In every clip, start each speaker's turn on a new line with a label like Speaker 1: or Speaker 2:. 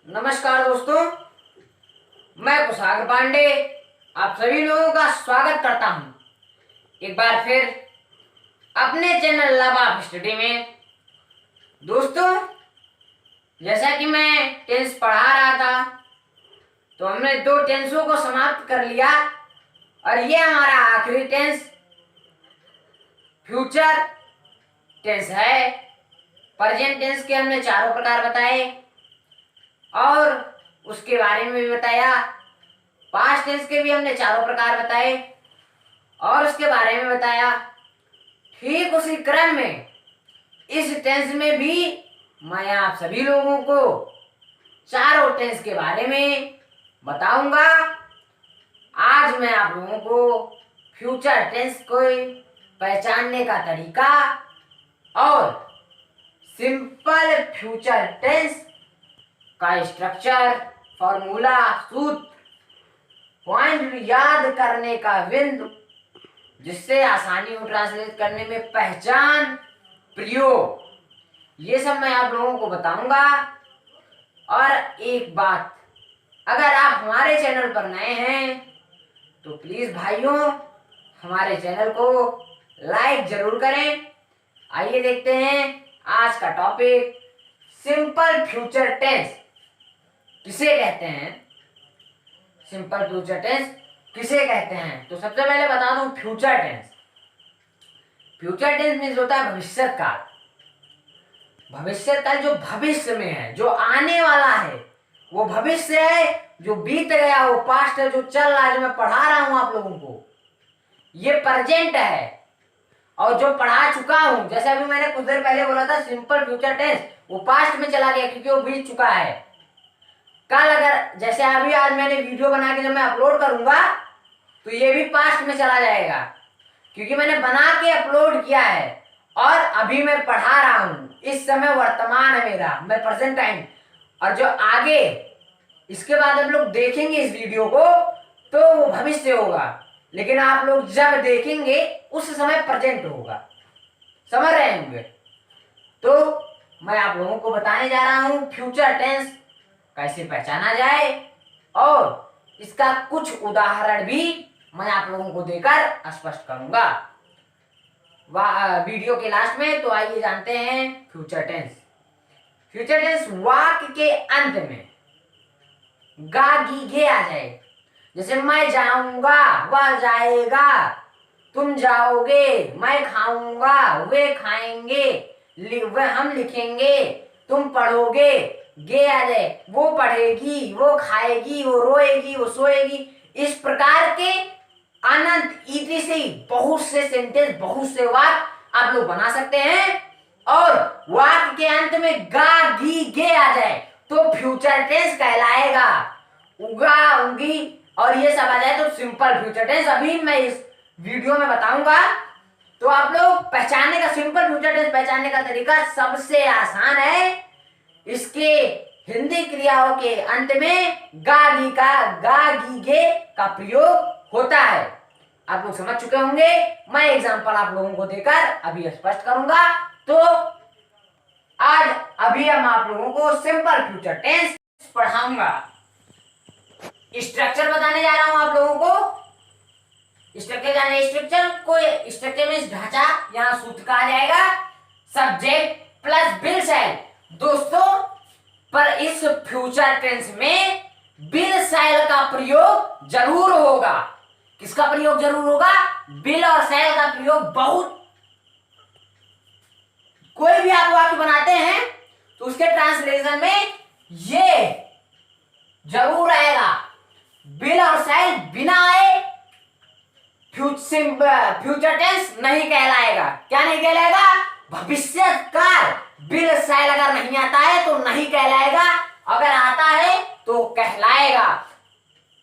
Speaker 1: नमस्कार दोस्तों, मैं कुशाग्र पांडे आप सभी लोगों का स्वागत करता हूं एक बार फिर अपने चैनल लव ऑफ स्टडी में। दोस्तों, जैसा कि मैं टेंस पढ़ा रहा था तो हमने 2 टेंसों को समाप्त कर लिया और ये हमारा आखिरी टेंस फ्यूचर टेंस है। प्रेजेंट टेंस के हमने 4 प्रकार बताए और उसके बारे में भी बताया। पास्ट टेंस के भी हमने 4 प्रकार बताए और उसके बारे में बताया। ठीक उसी क्रम में इस टेंस में भी मैं आप सभी लोगों को 4 टेंस के बारे में बताऊंगा। आज मैं आप लोगों को फ्यूचर टेंस को पहचानने का तरीका और सिंपल फ्यूचर टेंस का स्ट्रक्चर, फॉर्मूला, सूत्र, पॉइंट याद करने का बिंदु, जिससे आसानी हो ट्रांसलेट करने में, पहचान, प्रयोग, ये सब मैं आप लोगों को बताऊंगा। और एक बात, अगर आप हमारे चैनल पर नए हैं तो प्लीज भाइयों हमारे चैनल को लाइक जरूर करें। आइए देखते हैं आज का टॉपिक, सिंपल फ्यूचर टेंस किसे कहते हैं। सिंपल फ्यूचर टेंस किसे कहते हैं तो सबसे पहले बता दूं, future tense. Future tense means होता है भविष्य काल। भविष्य काल जो भविष्य में है, जो आने वाला है वो भविष्य है। जो बीत गया वो पास्ट है। जो चल रहा है, जो मैं पढ़ा रहा हूं आप लोगों को, ये प्रेजेंट है। और जो पढ़ा चुका हूं, जैसे अभी मैंने कुछ देर पहले बोला था सिंपल फ्यूचर टेंस, वो पास्ट में चला गया क्योंकि वो बीत चुका है। कल अगर जैसे अभी आज मैंने वीडियो बना के जब मैं अपलोड करूंगा तो ये भी पास्ट में चला जाएगा क्योंकि मैंने बना के अपलोड किया है और अभी मैं पढ़ा रहा हूं। इस समय वर्तमान है मेरा, मैं प्रेजेंट टाइम। और जो आगे इसके बाद हम लोग देखेंगे इस वीडियो को तो वो भविष्य होगा, लेकिन आप लोग जब देखेंगे उस समय प्रेजेंट होगा। समझ रहे होंगे? तो मैं आप लोगों को बताने जा रहा हूं फ्यूचर टेंस कैसे पहचाना जाए और इसका कुछ उदाहरण भी मैं आप लोगों को देकर स्पष्ट करूंगा वीडियो के लास्ट में। तो आइए जानते हैं फ्यूचर टेंस। फ्यूचर टेंस वाक्य के अंत में गा गी गे आ जाए। जैसे मैं जाऊंगा, वह जाएगा, तुम जाओगे, मैं खाऊंगा, वे खाएंगे, वह हम लिखेंगे, तुम पढ़ोगे, गे आ जाए। वो पढ़ेगी, वो खाएगी, वो रोएगी, वो सोएगी। इस प्रकार के अनंत ईटी से बहुत से सेंटेंस, बहुत से वाक्य आप लोग बना सकते हैं। और वाक्य के अंत में गा गी गे आ जाए तो फ्यूचर टेंस कहलाएगा। उगा उंगी और ये सब आ जाए तो सिंपल फ्यूचर टेंस। अभी मैं इस वीडियो में बताऊंगा तो आप लोग पहचानने का, सिंपल फ्यूचर टेंस पहचानने का तरीका सबसे आसान है। इसके हिंदी क्रियाओं के अंत में गा गी गे का प्रयोग होता है। आप लोग समझ चुके होंगे। मैं एग्जांपल आप लोगों को देकर अभी स्पष्ट करूंगा। तो आज अभी हम आप लोगों को सिंपल फ्यूचर टेंस पढ़ाऊंगा। स्ट्रक्चर बताने जा रहा हूं आप लोगों को। स्ट्रक्चर में ढांचा, यहां सूत्र कहा जाएगा सब्जेक्ट प्लस बिल साइल। दोस्तों, पर इस फ्यूचर टेंस में बिल साइल का प्रयोग जरूर होगा। किसका प्रयोग जरूर होगा? बिल और साइल का प्रयोग बहुत। कोई भी आप वाक्य बनाते हैं तो उसके ट्रांसलेशन में ये जरूर आएगा। बिल और साइल बिना आए फ्यूचर टेंस नहीं कहलाएगा। क्या नहीं कहलाएगा? भविष्य काल। बिल साइल अगर नहीं आता है तो नहीं कहलाएगा, अगर आता है तो कहलाएगा,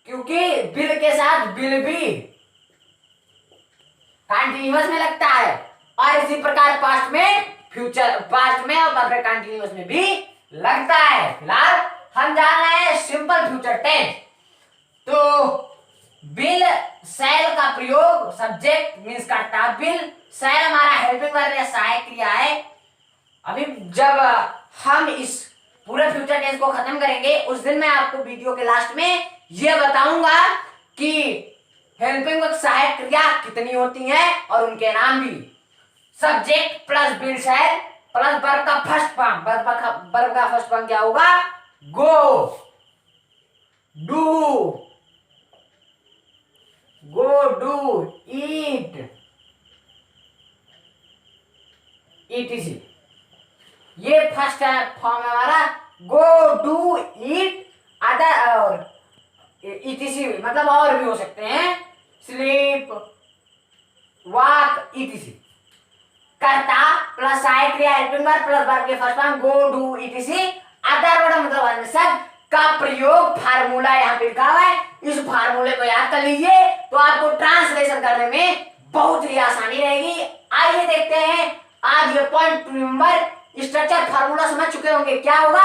Speaker 1: क्योंकि बिल के साथ बिल भी कंटीन्यूअस में लगता है। और इसी प्रकार पास्ट में और परफेक्ट कंटीन्यूअस में भी लगता है। फिलहाल हम जान रहे हैं सिंपल फ्यूचर टेंस। तो बिल सेल का प्रयोग, सब्जेक्ट मीन्स कर्ता, बिल सेल हमारा हेल्पिंग वर्ब या सहायक क्रिया है। अभी जब हम इस पूरे फ्यूचर टेंस को खत्म करेंगे उस दिन मैं आपको वीडियो के लास्ट में ये बताऊंगा कि हेल्पिंग वर्ब सहायक क्रिया कितनी होती हैं और उनके नाम भी। सब्जेक्ट प्लस बिल शहर प्लस वर्ब का फर्स्ट फॉर्म, वर्ब का फर्स्ट फॉर्म क्या होगा? गो, डू, ईट, etc। ये फर्स्ट फॉर्म है हमारा। गो, डू, ईट, अदर और etc, मतलब और भी हो सकते हैं, स्लीप, वॉक, etc। कर्ता प्लस सहायक क्रिया हेल्पिंग वर्ब प्लस वर्ब के first form go, do, etc। Other word मतलब अन्य शब्द का प्रयोग फार्मूला यहाँ पे लिखा हुआ है। इस फार्मूले को याद कर लीजिए तो आपको ट्रांसलेशन करने में बहुत ही आसानी रहेगी। आइए देखते हैं आज ये point two remember. Structure formula समझ चुके होंगे। क्या होगा?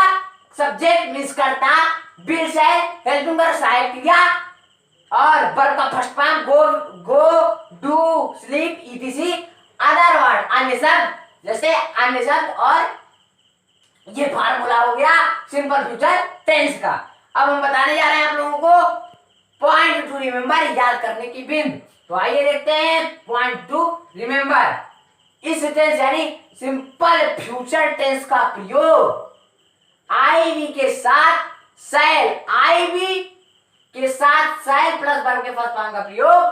Speaker 1: सब्जेक्ट मींस कर्ता, बिल से हेल्पिंग वर्ब सहायक क्रिया और वर्ब का first form go, do, sleep, etc। Other word अन्य शब्द, जैसे अन्य शब्द, और ये फार्मूला हो गया सिंपल फ्यूचर टेंस का। अब हम बताने जा रहे हैं आप लोगों को पॉइंट टू रिमेंबर, याद करने की बिंद। तो आइए देखते हैं पॉइंट टू रिमेंबर। इस टेंस यानी सिंपल फ्यूचर टेंस का प्रयोग आईवी के साथ शैल, आईवी के साथ शैल प्लस वर्ब के फर्स्ट फॉर्म का प्रयोग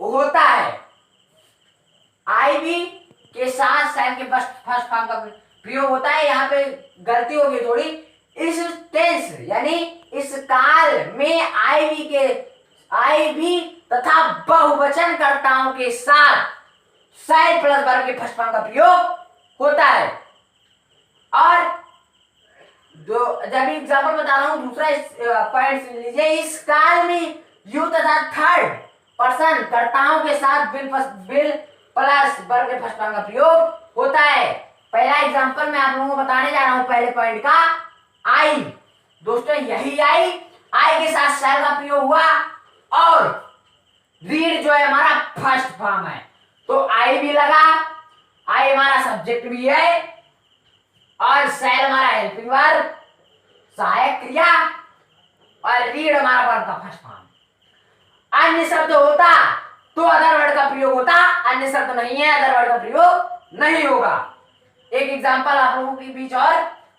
Speaker 1: होता है। आईवी के साथ शैल के फर्स्ट फॉर्म का प्रयोग होता है। यहाँ पे गलती होगी थोड़ी। इस टेंस यानी इस काल में आईवी तथा बहुवचन कर्ताओं के साथ शैल प्लस वर्ब के फर्स्ट फॉर्म का प्रयोग होता है। और जब एग्जाम्पल बता रहा हूं दूसरा पॉइंट सुन लीजिए। इस काल में यू तथा थर्ड पर्सन कर्ताओं के साथ बिल प्लस वर्ब के फर्स्ट फॉर्म का प्रयोग होता है। पहला एग्जांपल मैं आप लोगों को बताने जा रहा हूं पहले पॉइंट का। आई, दोस्तों यही आई के साथ शैल का प्रयोग हुआ और रीड जो है हमारा फर्स्ट फॉर्म है तो आई भी लगा। आई हमारा सब्जेक्ट भी है और शैल हमारा हेल्पिंग वर्ब सहायक क्रिया और रीड हमारा वर्ब का फर्स्ट फॉर्म। अन्य शब्द होता तो अदर वर्ड का प्रयोग होता, अन्य शब्द नहीं है अदर वर्ड का प्रयोग नहीं होगा। एक एग्जांपल आप लोगों के बीच और,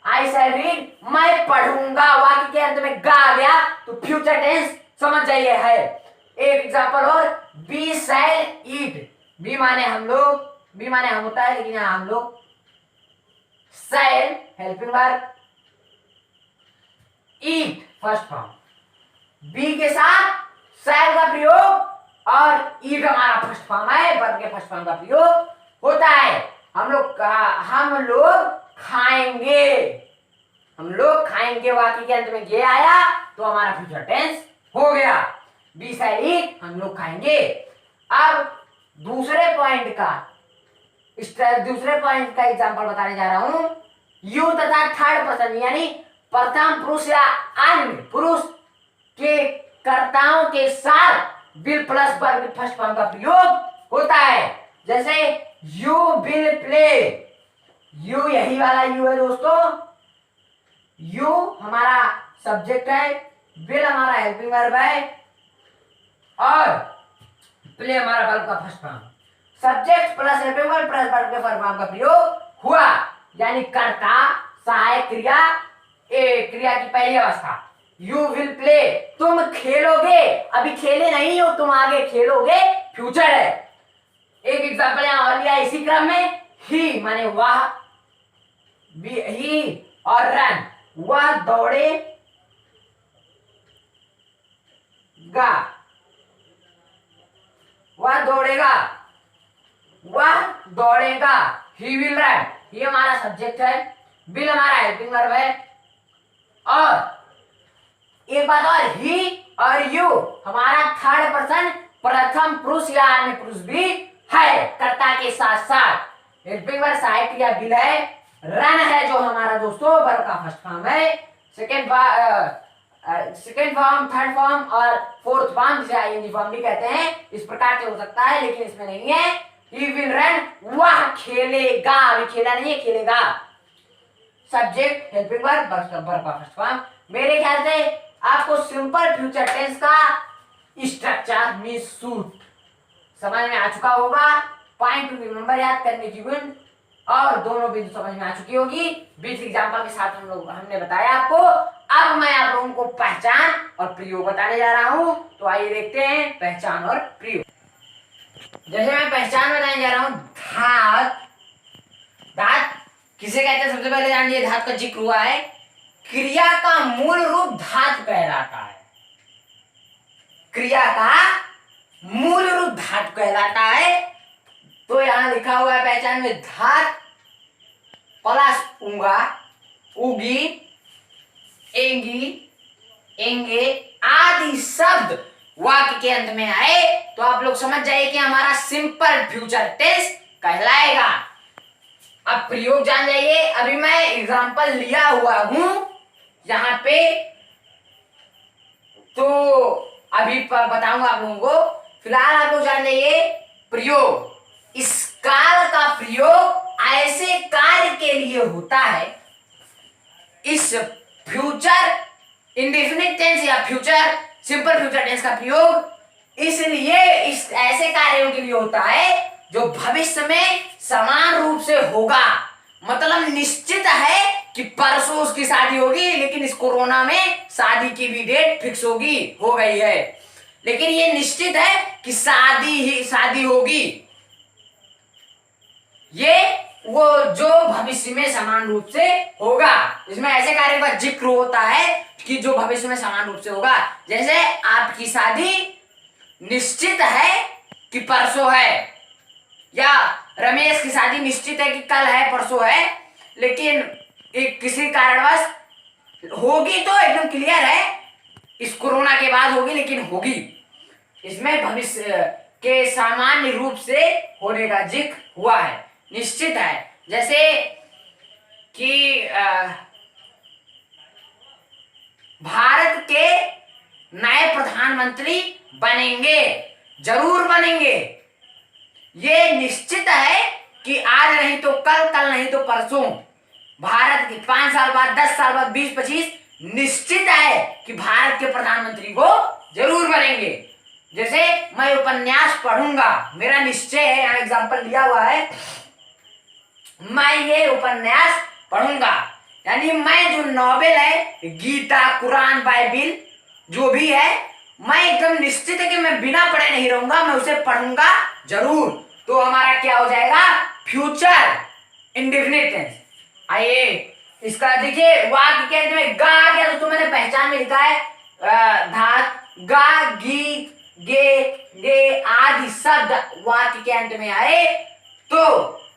Speaker 1: आई शैल रीड, मैं पढ़ूंगा, वाक्य के अंत में गा आ गया तो फ्यूचर टेंस समझ जाइए है। एक एग्जांपल और, बी शैल ईट, बी माने हम लोग, बी माने हम होता है लेकिन यहाँ हम लोग, shall helping verb, eat first form, be के साथ शैल का प्रयोग और ईट हमारा फर्स्ट फॉर्म है, वर्ब के फर्स्ट फॉर्म का प्रयोग होता है। हम लोग खाएंगे, हम लोग खाएंगे, वाक्य के अंत में ये आया तो हमारा फ्यूचर टेंस हो गया। बी शैल ईट, हम लोग खाएंगे। अब दूसरे पॉइंट का एग्जांपल बताने जा रहा हूं। यू तथा थर्ड पर्सन यानी प्रथम पुरुष या अन्य पुरुष के कर्ताओं के साथ will plus verb first form का प्रयोग होता है। जैसे यू विल प्ले, यू यही वाला यू है दोस्तों, यू हमारा सब्जेक्ट है, विल हमारा हेल्पिंग वर्ब है और प्ले हमारा वर्ब का first form. Subject plus helping verb plus verb के फर्स्ट फॉर्म का प्रयोग हुआ यानी कर्ता सहायक क्रिया, क्रिया की पहली अवस्था। यू विल प्ले, तुम खेलोगे, अभी खेले नहीं हो, तुम आगे खेलोगे, फ्यूचर है। एक एग्जांपल यहां और लिया इसी क्रम में। ही माने वह, ही और रन, वह दौड़ेगा, वह दौड़ेगा, वह दौड़ेगा, ही विल रन, ये हमारा सब्जेक्ट है, विल हमारा हेल्पिंग वर्ब है। और एक बात और, ही और यू हमारा थर्ड पर्सन प्रथम पुरुष या अन्य पुरुष भी है कर्ता के साथ साथ। हेल्पिंग वर्ब सहायक क्रिया विल है, रन है जो हमारा दोस्तों वर्ब का फर्स्ट फॉर्म है। सेकेंड फॉर्म, थर्ड फॉर्म और फोर्थ फॉर्म जिसे आईएनजी फॉर्म भी कहते हैं, इस प्रकार से हो सकता है लेकिन इसमें नहीं है। ही विल रन, वह खेलेगा, अभी खेला नहीं है, खेलेगा। सब्जेक्ट, हेल्पिंग वर्ब, वर्ब का फर्स्ट फॉर्म। मेरे ख्याल से आपको सिंपल फ्यूचर टेंस का स्ट्रक्चर मीन सूट समझ में आ चुका होगा। पॉइंट टू रिमेंबर याद करने की गुण और दोनों बिंदु समझ में आ चुकी होगी। बीच एग्जाम्पल के साथ हमने बताया आपको। अब मैं आप लोगों को पहचान और प्रयोग बताने जा रहा हूं, तो आइए देखते हैं पहचान और प्रयोग। जैसे मैं पहचान बताने जा रहा हूं, धात। धात किसे कहते हैं सबसे पहले जान लीजिए। धात का जिक्र हुआ है, क्रिया का मूल रूप धात कहलाता है। क्रिया का मूल रूप धात कहलाता है। तो यहां लिखा हुआ है पहचान में, धात प्लस उंगा, उगी, एंगी, एंगे आदि शब्द वाक्य के अंत में आए तो आप लोग समझ जाइए कि हमारा सिंपल फ्यूचर टेंस कहलाएगा। अब प्रयोग जान जाइए। अभी मैं एग्जांपल लिया हुआ हूं यहां पे, तो अभी बताऊंगा आप लोगों को। फिलहाल आप लोग जान जाइए प्रयोग। इस काल का प्रयोग ऐसे कार्य के लिए होता है। इस फ्यूचर इंडेफिनिट टेंस या फ्यूचर सिंपल फ्यूचर टेंस का प्रयोग इसलिए इस ऐसे कार्यों के लिए होता है जो भविष्य में समान रूप से होगा। मतलब निश्चित है कि परसों उसकी शादी होगी, लेकिन इस कोरोना में शादी की भी डेट फिक्स हो गई है, लेकिन ये निश्चित है कि शादी होगी। ये वो जो भविष्य में समान रूप से होगा। इसमें ऐसे कार्यों का जिक्र होता है कि जो भविष्य में समान रूप से होगा। जैसे आपकी शादी निश्चित है कि परसों है, या रमेश की शादी निश्चित है कि कल है परसों है, लेकिन एक किसी कारणवश होगी तो एकदम क्लियर है इस कोरोना के बाद होगी, लेकिन होगी। इसमें भविष्य के सामान्य रूप से होने का जिक्र हुआ है, निश्चित है। जैसे कि भारत के नए प्रधानमंत्री बनेंगे, जरूर बनेंगे। ये निश्चित है कि आज नहीं तो कल, कल नहीं तो परसों भारत के 5 साल बाद, 10 साल बाद, 20-25 निश्चित है कि भारत के प्रधानमंत्री को जरूर बनेंगे। जैसे मैं उपन्यास पढ़ूंगा, मेरा निश्चय है, यहाँ एग्जाम्पल लिया हुआ है, मैं ये उपन्यास पढ़ूंगा। यानी मैं जो नॉवेल है, गीता, कुरान, बाइबिल जो भी है, मैं एकदम निश्चित है कि मैं बिना पढ़े नहीं रहूंगा, मैं उसे पढ़ूंगा जरूर। तो हमारा क्या हो जाएगा, फ्यूचर इंडेफिनिट टेंस। आइए इसका देखिए, वाक्य के अंत में गा आ गया, दोस्तों मैंने पहचान में लिखा है धात गा, गी, गे, गे आदि शब्द वाक्य के अंत में आए तो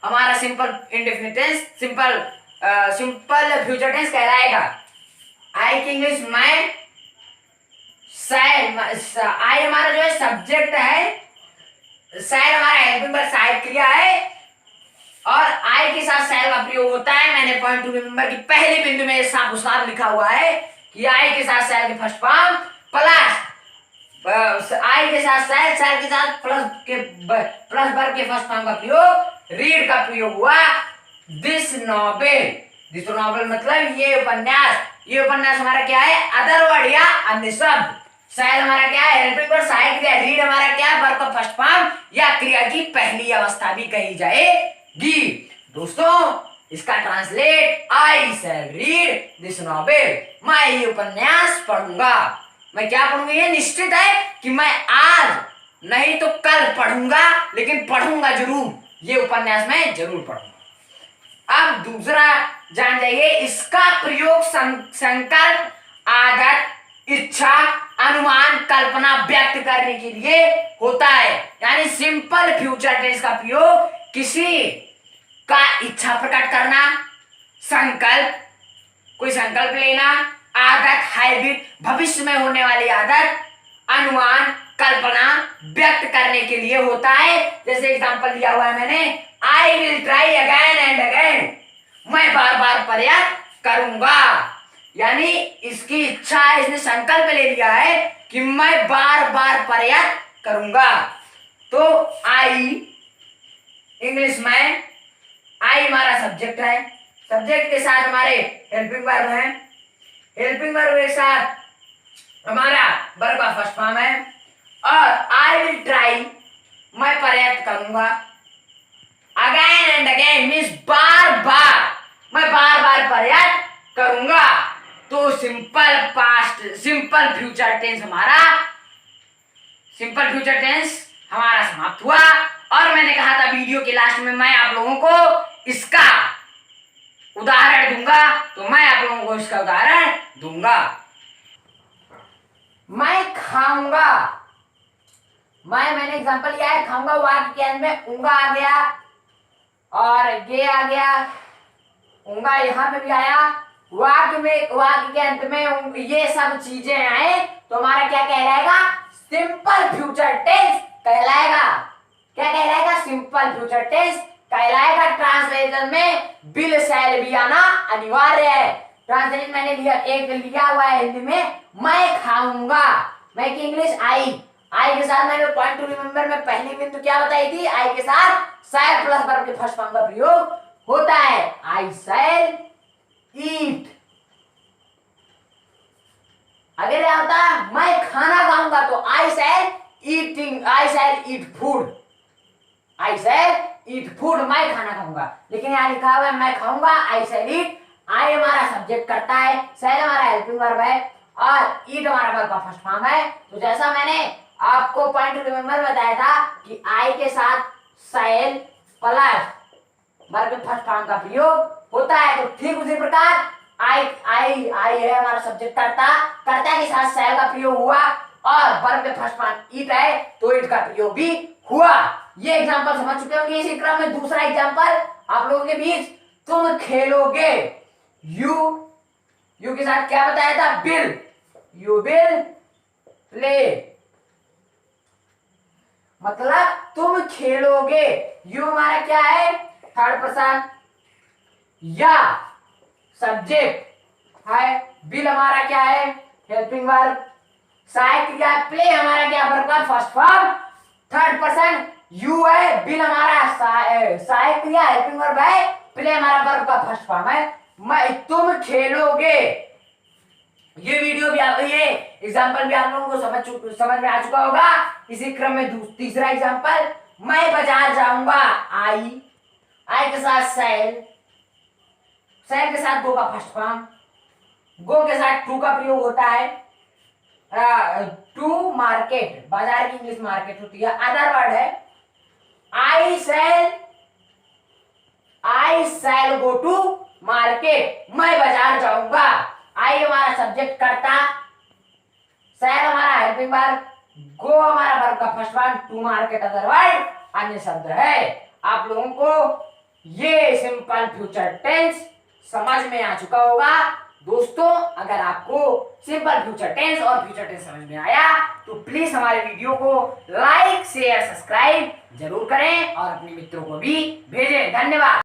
Speaker 1: हमारा simple indefinite tense, simple future tense कहलाएगा। आई की इंग्लिश में आई हमारा जो है सब्जेक्ट है, सैल हमारा हेल्पिंग वर्ब सहायक क्रिया है, और आई के साथ सैल का प्रयोग होता है। मैंने पॉइंट टू रिमेंबर की पहले बिंदु में साफ साफ लिखा हुआ है कि आई के साथ सैल के फर्स्ट फॉर्म प्लस आई के साथ सैल, सैल के साथ प्लस वर्ब के फर्स्ट फॉर्म का प्रयोग, रीड का प्रयोग हुआ। दिस नॉवेल मतलब ये उपन्यास हमारा क्या है, अदर वर्ड या अन्य शब्द। सैल हमारा क्या है, हेल्पिंग वर्ब सहायक क्रिया। रीड हमारा क्या है, वर्ब का फर्स्ट फॉर्म या क्रिया की पहली अवस्था भी कही जाएगी। दोस्तों इसका translate, I shall read this novel, मैं ये उपन्यास पढ़ूंगा। मैं क्या पढ़ूंगा, ये निश्चित है कि मैं आज नहीं तो कल पढ़ूंगा, लेकिन पढ़ूंगा जरूर, ये उपन्यास मैं जरूर पढ़ूंगा। अब दूसरा जान जाइए, इसका प्रयोग संकल्प, आदत, इच्छा, अनुमान, कल्पना व्यक्त करने के लिए होता है। यानी सिंपल फ्यूचर टेंस का प्रयोग किसी का इच्छा प्रकट करना, संकल्प, कोई संकल्प लेना, आदत, हैबिट, भविष्य में होने वाली आदत, अनुमान, कल्पना व्यक्त करने के लिए होता है। जैसे एग्जांपल दिया हुआ है मैंने, I will try again and again, मैं बार बार प्रयास करूंगा। यानी इसकी इच्छा है, इसने संकल्प ले लिया है कि मैं बार बार प्रयास करूंगा। तो आई इंग्लिश में, आई हमारा सब्जेक्ट है, सब्जेक्ट के साथ हमारे हेल्पिंग वर्ब है, हेल्पिंग वर्ब के साथ हमारा वर्ब का फर्स्ट फॉर्म है, और आई विल ट्राई, मैं प्रयत्न करूंगा, अगेन एंड अगेन मीन्स बार बार, मैं बार बार प्रयत्न करूंगा। तो simple past, simple future tense हमारा समाप्त हुआ। और मैंने कहा था वीडियो के लास्ट में मैं आप लोगों को इसका उदाहरण दूंगा, तो मैं आप लोगों को इसका उदाहरण दूंगा। मैं खाऊंगा, मैंने एग्जांपल लिया है खाऊंगा, वाक्य के अंत में ऊंगा आ गया और ये आ गया, ऊंगा यहां पे भी आया, वाक्य के अंत में ये सब चीजें आए तो हमारा क्या कहलाएगा? सिंपल फ्यूचर टेंस कहलाएगा। क्या कहलाएगा? सिंपल फ्यूचर टेंस कहलाएगा। ट्रांसलेशन में विल शैल भी आना अनिवार्य है। ट्रांसलेशन मैंने लिया हुआ है हिंदी में, मैं खाऊंगा, मैं की इंग्लिश आई के साथ मैंने पॉइंट टू रिमेंबर में पहली बिंदु क्या बताई थी? आई के साथ शैल प्लस वर्ब के फर्स्ट फॉर्म का प्रयोग होता है। आई शैल ईट। अगर क्या होता है? मैं खाना खाऊंगा तो आई शैल ईट फूड, आई शैल ईट फूड, मैं खाना खाऊंगा। लेकिन यहाँ लिखा हुआ है मैं खाऊंगा, आई शैल ईट। आई हमारा सब्जेक्ट करता है, शैल हमारा हेल्पिंग वर्ब है और ईट हमारा वर्ब का फर्स्ट फॉर्म है। तो जैसा मैंने आपको पॉइंट टू रिमेंबर बताया था कि आई के साथ शैल प्लस वर्ब के फर्स्ट फॉर्म का प्रयोग होता है, तो ठीक उसी प्रकार आई है हमारा सब्जेक्ट करता के साथ शैल का प्रयोग हुआ और वर्ब के फर्स्ट फॉर्म ईट है तो ईट का प्रयोग भी हुआ। ये एग्जांपल समझ चुके होंगे। इसी क्रम में दूसरा एग्जांपल आप लोगों के बीच, तुम खेलोगे, यू के साथ क्या बताया था? विल, यू विल प्ले, मतलब तुम खेलोगे। यू हमारा क्या है? थर्ड पर्सन या सब्जेक्ट है, विल हमारा क्या है? हेल्पिंग वर्ब, सहायक क्रिया, प्ले हमारा क्या? वर्ब का first form, third person you है, विल हमारा सहायक क्रिया हेल्पिंग वर्ब है, प्ले हमारा वर्ब का फर्स्ट फॉर्म है। तुम खेलोगे। ये वीडियो भी ये एग्जांपल भी आप लोगों को समझ में आ चुका होगा। इसी क्रम में तीसरा एग्जांपल, मैं बाजार जाऊंगा, आई के साथ शैल के साथ गो का फर्स्ट फॉर्म, गो के साथ टू का प्रयोग होता है। टू मार्केट, बाजार की इंग्लिश मार्केट होती है। अदर वर्ड है आई शैल गो टू मार्केट, मैं बाजार जाऊंगा। आई हमारा सब्जेक्ट करता, शैल हमारा हेल्पिंग वर्ब, गो हमारा वर्ब का first form, to market other word अन्य शब्द है। आप लोगों को ये सिंपल फ्यूचर टेंस समझ में आ चुका होगा। दोस्तों, अगर आपको सिंपल फ्यूचर टेंस और फ्यूचर टेंस समझ में आया तो प्लीज हमारे वीडियो को लाइक शेयर सब्सक्राइब जरूर करें और अपने मित्रों को भी भेजें। धन्यवाद।